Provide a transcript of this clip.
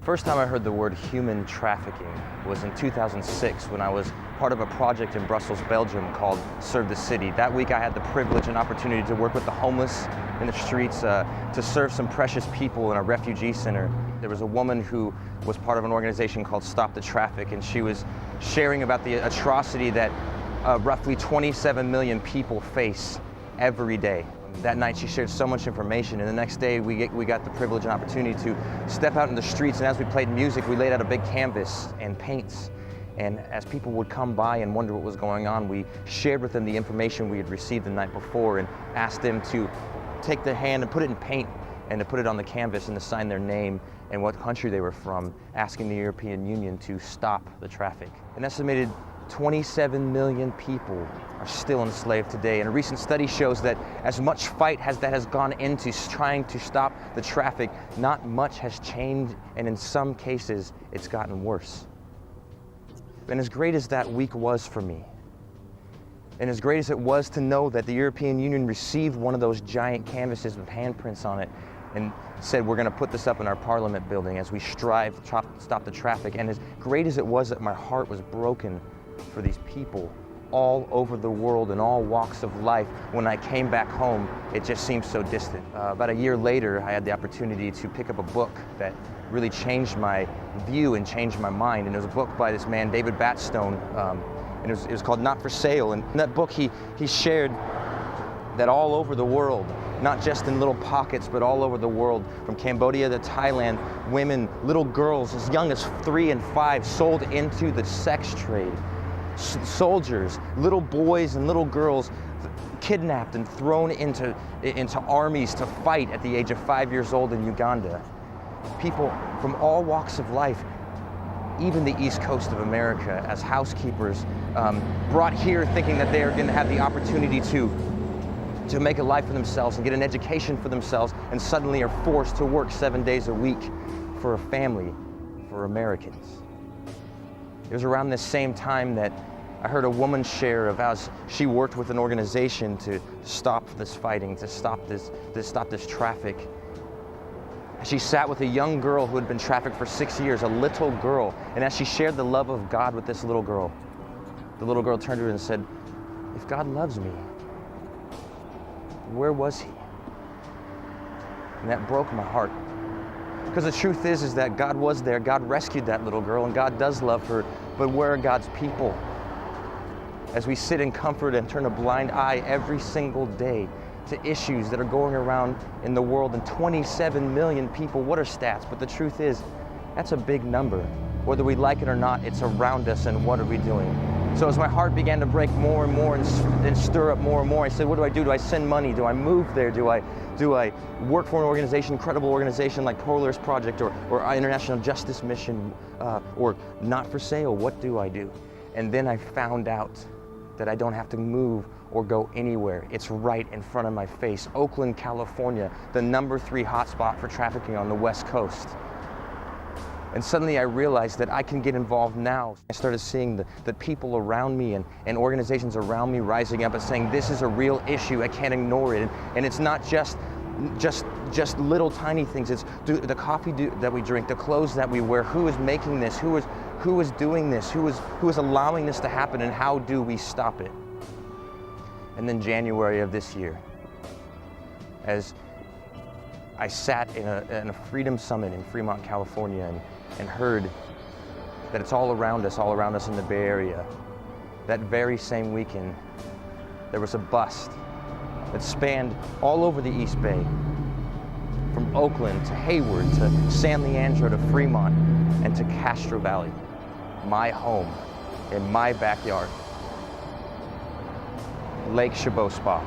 First time I heard the word human trafficking was in 2006 when I was part of a project in Brussels, Belgium called Serve the City. That week I had the privilege and opportunity to work with the homeless in the streets, to serve some precious people in a refugee center. There was a woman who was part of an organization called Stop the Traffic, and she was sharing about the atrocity that roughly 27 million people face every day. That night she shared so much information, and the next day we got the privilege and opportunity to step out in the streets, and as we played music we laid out a big canvas and paints, and as people would come by and wonder what was going on, we shared with them the information we had received the night before and asked them to take their hand and put it in paint and to put it on the canvas and to sign their name and what country they were from, asking the European Union to stop the traffic. An estimated 27 million people are still enslaved today, and a recent study shows that as much fight that has gone into trying to stop the traffic, not much has changed, and in some cases it's gotten worse. And as great as that week was for me, and as great as it was to know that the European Union received one of those giant canvases with handprints on it and said, we're going to put this up in our Parliament building as we strive to stop the traffic, and as great as it was that my heart was broken for these people all over the world in all walks of life, when I came back home, it just seemed so distant. About a year later, I had the opportunity to pick up a book that really changed my view and changed my mind, and it was a book by this man, David Batstone, and it was called Not for Sale. And in that book he shared that all over the world, not just in little pockets, but all over the world, from Cambodia to Thailand, women, little girls as young as 3 and 5 sold into the sex trade. Soldiers, little boys and little girls kidnapped and thrown into armies to fight at the age of 5 years old in Uganda. People from all walks of life, even the East Coast of America, as housekeepers, brought here thinking that they are going to have the opportunity to make a life for themselves and get an education for themselves, and suddenly are forced to work 7 days a week for a family, for Americans. It was around this same time that I heard a woman share of how she worked with an organization to stop this fighting, to stop this traffic. She sat with a young girl who had been trafficked for 6 years, a little girl, and as she shared the love of God with this little girl, the little girl turned to her and said, if God loves me, where was he? And that broke my heart. Because the truth is that God was there, God rescued that little girl, and God does love her, but where are God's people? As we sit in comfort and turn a blind eye every single day to issues that are going around in the world, and 27 million people, what are stats? But the truth is, that's a big number. Whether we like it or not, it's around us, and what are we doing? So as my heart began to break more and more and stir up more and more, I said, what do I do? Do I send money? Do I move there? Do I work for an organization, credible organization like Polaris Project or International Justice Mission or Not for Sale? What do I do? And then I found out that I don't have to move or go anywhere. It's right in front of my face. Oakland, California, the #3 hotspot for trafficking on the West Coast. And suddenly I realized that I can get involved now. I started seeing the people around me and organizations around me rising up and saying, this is a real issue, I can't ignore it. And it's not just little tiny things. It's the coffee that we drink, the clothes that we wear, who is making this, who is doing this, who is allowing this to happen, and how do we stop it? And then January of this year, as I sat in a Freedom Summit in Fremont, California, and heard that it's all around us in the Bay Area. That very same weekend, there was a bust that spanned all over the East Bay, from Oakland to Hayward to San Leandro to Fremont and to Castro Valley, my home, in my backyard, Lake Chabot Spa.